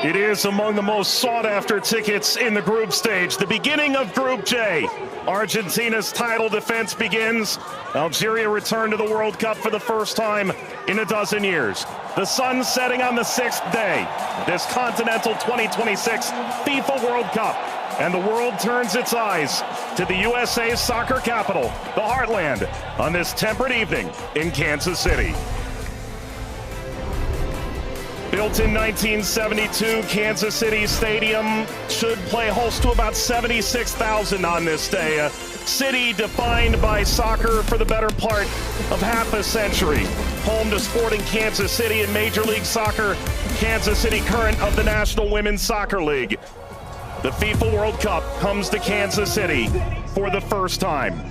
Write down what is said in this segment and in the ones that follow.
It is among the most sought-after tickets in the group stage. The beginning of Group J. Argentina's title defense begins. Algeria returned to the World Cup for the first time in a dozen years. The sun setting on the 6th day. This Continental 2026 FIFA World Cup. And the world turns its eyes to the USA's soccer capital, the Heartland, on this temperate evening in Kansas City. Built in 1972, Kansas City Stadium should play host to about 76,000 on this day. A city defined by soccer for the better part of half a century. Home to Sporting Kansas City in Major League Soccer, Kansas City Current of the National Women's Soccer League. The FIFA World Cup comes to Kansas City for the first time.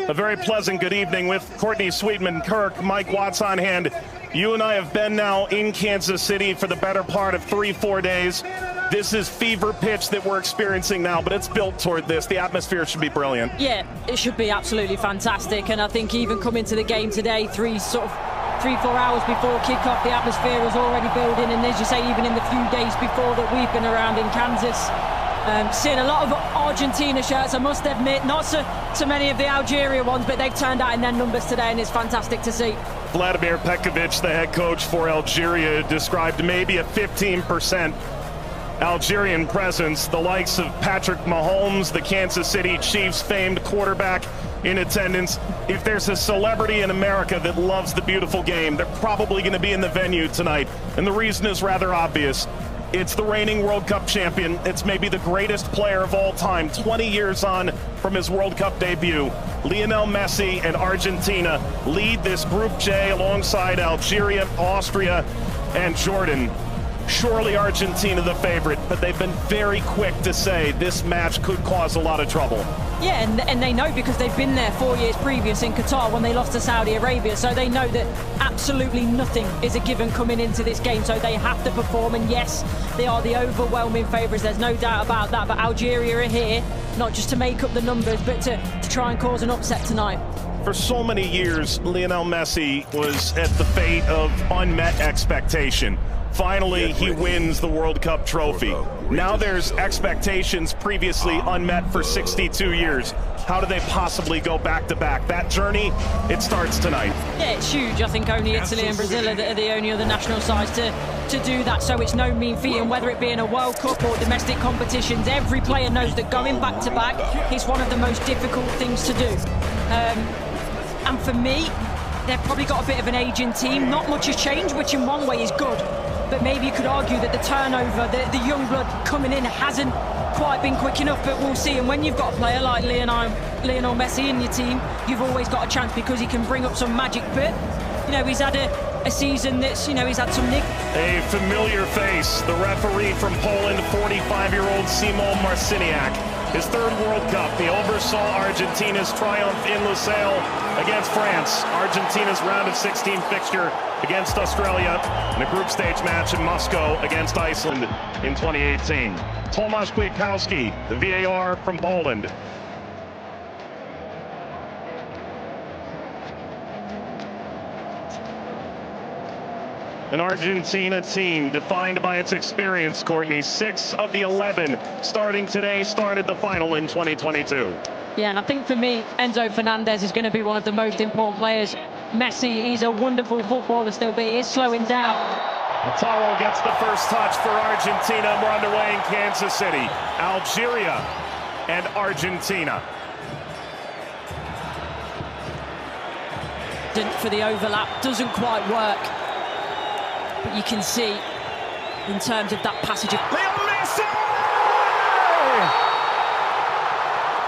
A very pleasant good evening with Courtney Sweetman-Kirk, Mike Watts on hand. You and I have been now in Kansas City for the better part of 3-4 days. This is fever pitch that we're experiencing now, but it's built toward this. The atmosphere should be brilliant. Yeah, it should be absolutely fantastic. And I think even coming to the game today, 3-4 hours before kickoff, the atmosphere was already building. And as you say, even in the few days before that we've been around in Kansas, seeing a lot of Argentina shirts, I must admit, not so many of the Algeria ones, but they've turned out in their numbers today, and it's fantastic to see. Vladimir Petkovic, the head coach for Algeria, described maybe a 15% Algerian presence. The likes of Patrick Mahomes, the Kansas City Chiefs famed quarterback, in attendance. If there's a celebrity in America that loves the beautiful game, they're probably going to be in the venue tonight. And the reason is rather obvious. It's the reigning World Cup champion. It's maybe the greatest player of all time, 20 years on from his World Cup debut. Lionel Messi and Argentina lead this Group J alongside Algeria, Austria, and Jordan. Surely Argentina the favorite, but they've been very quick to say this match could cause a lot of trouble. Yeah, and they know because they've been there 4 years previous in Qatar when they lost to Saudi Arabia, so they know that absolutely nothing is a given coming into this game, so they have to perform. And yes, they are the overwhelming favourites, there's no doubt about that, but Algeria are here not just to make up the numbers, but to try and cause an upset tonight. For so many years, Lionel Messi was at the fate of unmet expectation. Finally, he wins the World Cup trophy. Now there's expectations previously unmet for 62 years. How do they possibly go back-to-back? That journey, it starts tonight. Yeah, it's huge. I think only Italy and Brazil are the only other national sides to do that, so it's no mean feat. And whether it be in a World Cup or domestic competitions, every player knows that going back-to-back is one of the most difficult things to do. And for me, they've probably got a bit of an aging team. Not much has changed, which in one way is good. But maybe you could argue that the turnover, the young blood coming in hasn't quite been quick enough, but we'll see. And when you've got a player like Lionel Messi in your team, you've always got a chance because he can bring up some magic. But, you know, he's had a season that's, you know, he's had some nick. A familiar face, the referee from Poland, 45-year-old Szymon Marciniak. His third World Cup, he oversaw Argentina's triumph in Lusail against France. Argentina's round of 16 fixture against Australia in a group stage match in Moscow against Iceland in 2018. Tomasz Kwiatkowski, the VAR from Poland. An Argentina team defined by its experience, Courtney. 6 of the 11 starting today started the final in 2022. Yeah, and I think for me, Enzo Fernandez is going to be one of the most important players. Messi, he's a wonderful footballer still, but he is slowing down. Taro gets the first touch for Argentina. We're underway in Kansas City. Algeria and Argentina. For the overlap, doesn't quite work. But you can see, in terms of that passage of... Leo Messi!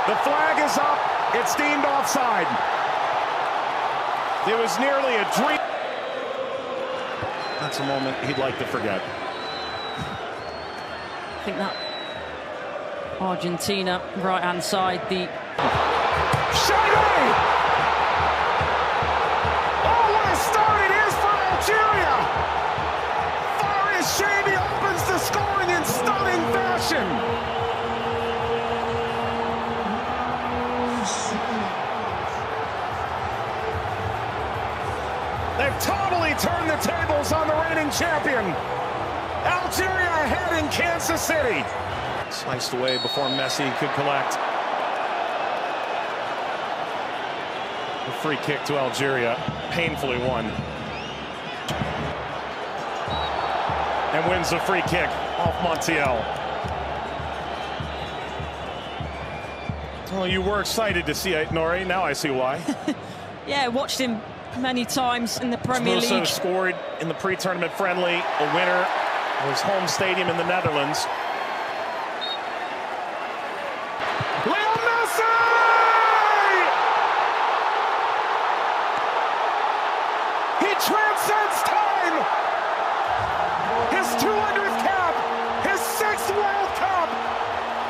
The flag is up. It's deemed offside. It was nearly a dream. That's a moment he'd like to forget. I think that Argentina, right-hand side, the... Shady! Oh, what a start it is for Algeria! Shady opens the scoring in stunning fashion. They've totally turned the tables on the defending champion. Algeria ahead in Kansas City. Sliced away before Messi could collect. A free kick to Algeria, painfully won. And wins a free kick off Montiel. Well, you were excited to see it, Nori. Now I see why. Yeah, watched him many times in the Premier League. Also scored in the pre-tournament friendly, a winner of his home stadium in the Netherlands. Leo Messi! He transcends time! His 200th cap, his 6th World Cup,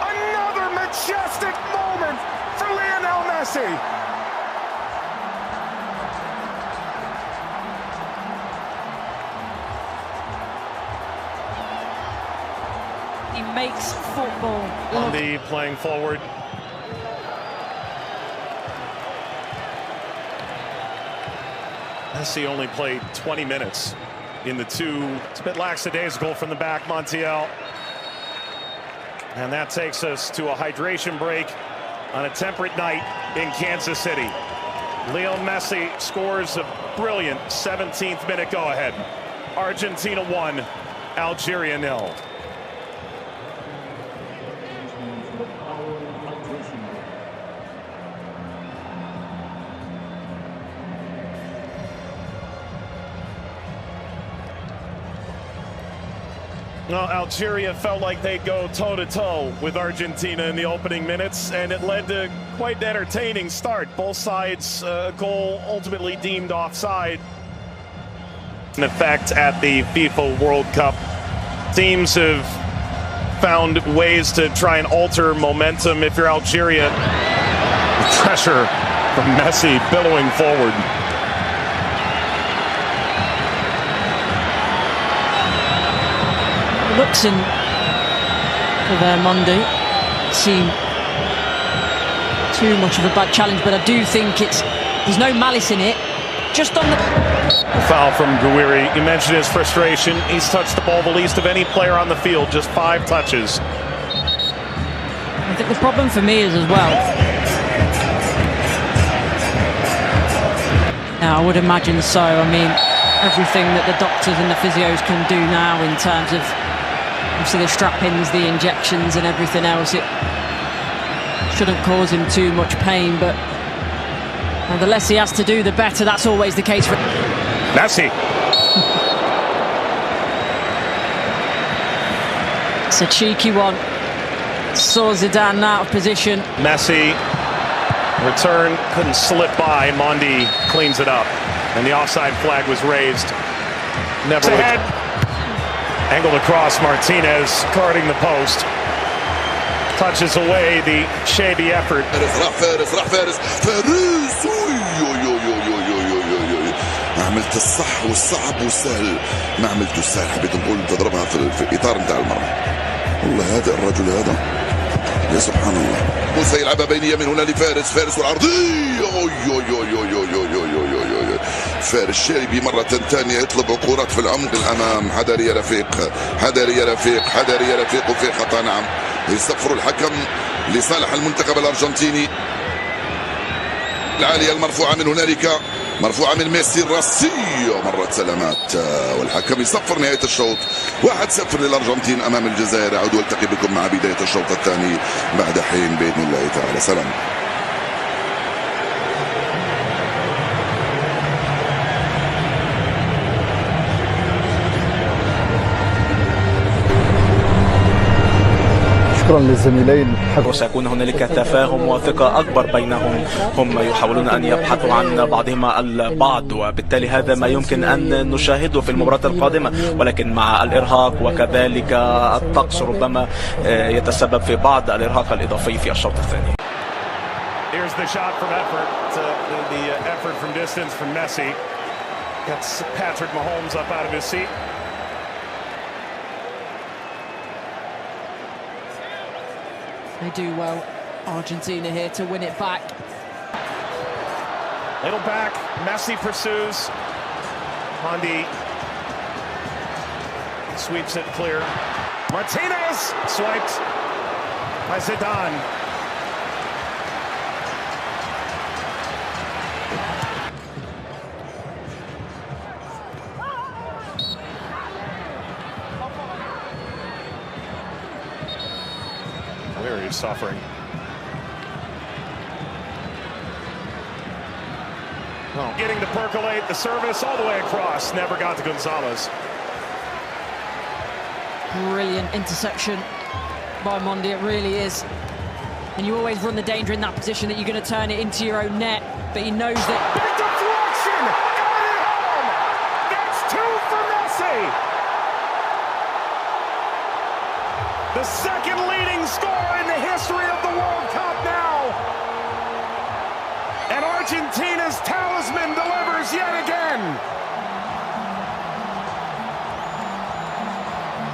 another majestic moment for Lionel Messi. He makes football look. Andy playing forward. Messi only played 20 minutes in the two. It's a bit lackadaisical from the back, Montiel. And that takes us to a hydration break on a temperate night in Kansas City. Leo Messi scores a brilliant 17th minute go-ahead. Argentina 1, Algeria 0. Well, Algeria felt like they'd go toe-to-toe with Argentina in the opening minutes, and it led to quite an entertaining start. Both sides, goal ultimately deemed offside. In effect at the FIFA World Cup, teams have found ways to try and alter momentum. If you're Algeria, pressure from Messi billowing forward. Looks in for their Monday. Seem too much of a bad challenge, but I do think there's no malice in it. Just on the foul from Gouiri. You mentioned his frustration. He's touched the ball the least of any player on the field, just 5 touches. I think the problem for me is as well. Now, I would imagine so. I mean, everything that the doctors and the physios can do now in terms of obviously the strap-ins, the injections and everything else, it shouldn't cause him too much pain, but the less he has to do, the better. That's always the case for Messi. It's a cheeky one. Saw Zidane out of position. Messi, return, couldn't slip by. Mondi cleans it up, and the offside flag was raised. Never ahead. Angled across, Martinez guarding the post. Touches away the shady effort. ما عملت الصح والصعب والسهل، ما عملت السهل. حبيت نقول تضربها في اطار نتاع المرمى. والله هذا الرجل هذا يا سبحان الله. موسى يلعبها بينيه من هنا لفارس، فارس والعرضيه. فارس شاربي مرة ثانية يطلب عقورات في العمق الأمام. حذر يا رفيق، حذر يا رفيق، حذر يا رفيق. وفي خطأ نعم. يصفر الحكم لصالح المنتخب الأرجنتيني. العالية المرفوعة من هنالك، مرفوعة من ميسي الراسية. مرت سلامات والحكم يصفر نهاية الشوط. 1-0 للأرجنتين أمام الجزائر. أعود والتقي بكم مع بداية الشوط الثاني بعد حين بإذن الله تعالى. سلام. شكرا للزميلين. وسيكون هنالك تفاهم وثقة أكبر بينهم. هم يحاولون أن يبحثوا عن بعضهما البعض، وبالتالي هذا ما يمكن أن نشاهده في المباراة القادمة. ولكن مع الإرهاق وكذلك الطقس ربما يتسبب في بعض الإرهاق الإضافي في الشوط الثاني. Here's the shot from effort. The effort from distance from Messi. Gets Patrick Mahomes up out of his seat. They do well, Argentina here to win it back. Little back, Messi pursues. Mondi Sweeps it clear. Martinez swiped by Zidane. Very suffering. Oh. Getting to percolate the service all the way across. Never got to Gonzalez. Brilliant interception by Mondi, it really is. And you always run the danger in that position that you're going to turn it into your own net, but he knows that. Big deflection! Got it home! That's 2 for Messi! The second leading scorer in the history of the World Cup now! And Argentina's talisman delivers yet again!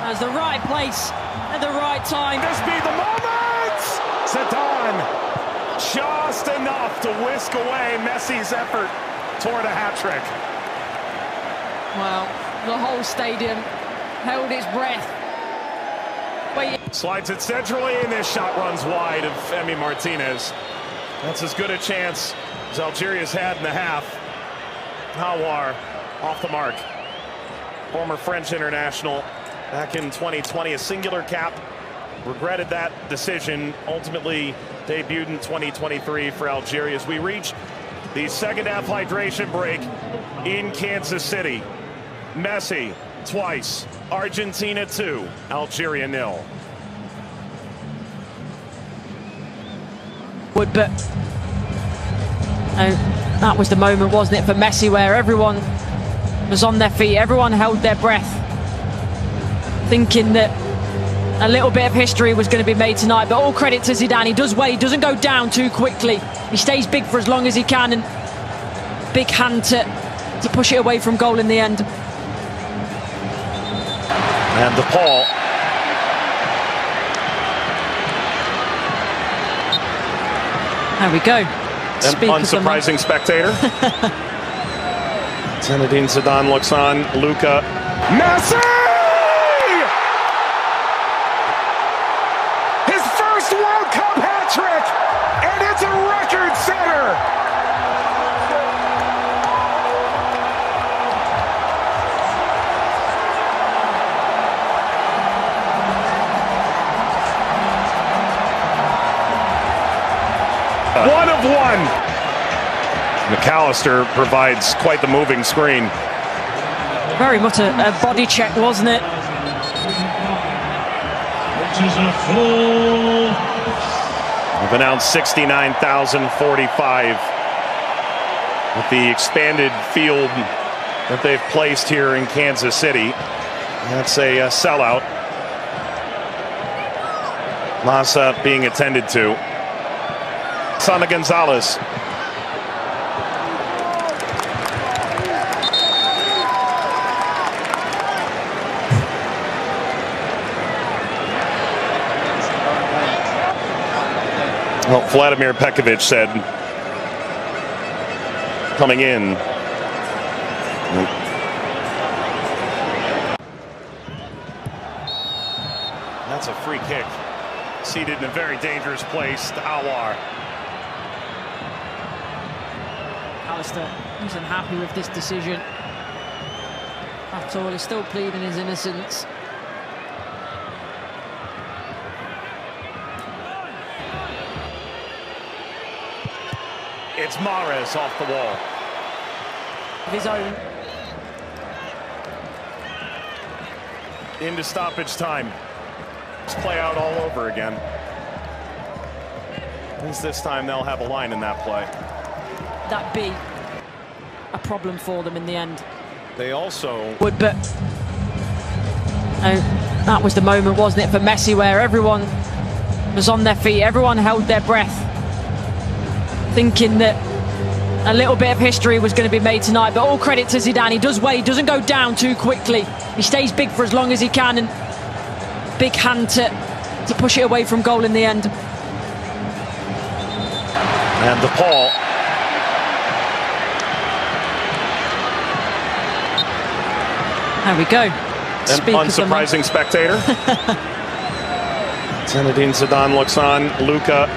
That's the right place at the right time. This be the moment! Zidane, just enough to whisk away Messi's effort toward a hat-trick. Well, the whole stadium held its breath. Slides it centrally, and this shot runs wide of Emi Martinez. That's as good a chance as Algeria's had in the half. Hawar off the mark. Former French international back in 2020, a singular cap. Regretted that decision. Ultimately debuted in 2023 for Algeria as we reach the second half hydration break in Kansas City. Messi twice. Argentina 2, Algeria 0. But that was the moment, wasn't it, for Messi, where everyone was on their feet, everyone held their breath, thinking that a little bit of history was going to be made tonight. But all credit to Zidane. He does well, he doesn't go down too quickly. He stays big for as long as he can, and big hand to push it away from goal in the end. And DePaul. There we go. An unsurprising spectator. Zinedine Zidane looks on. Luka. Messi! His first World Cup hat-trick! And it's a record setter! One of one. McAllister provides quite the moving screen. Very much a body check, wasn't it? We've announced 69,045 with the expanded field that they've placed here in Kansas City. That's a sellout. Massa being attended to. Sana Gonzalez. Well, Vladimir Pekovic said coming in. That's a free kick. Seated in a very dangerous place to Hawar. Alistair isn't happy with this decision at all. He's still pleading his innocence. It's Mahrez off the wall. Of his own. Into stoppage time. Let's play out all over again. At least this time they'll have a line in that play. That be a problem for them in the end. They also But that was the moment, wasn't it, for Messi, where everyone was on their feet, everyone held their breath, thinking that a little bit of history was going to be made tonight. But all credit to Zidane. He does well, he doesn't go down too quickly. He stays big for as long as he can, and big hand to push it away from goal in the end. And DePaul. There we go. An unsurprising spectator. Zinedine Zidane looks on. Luka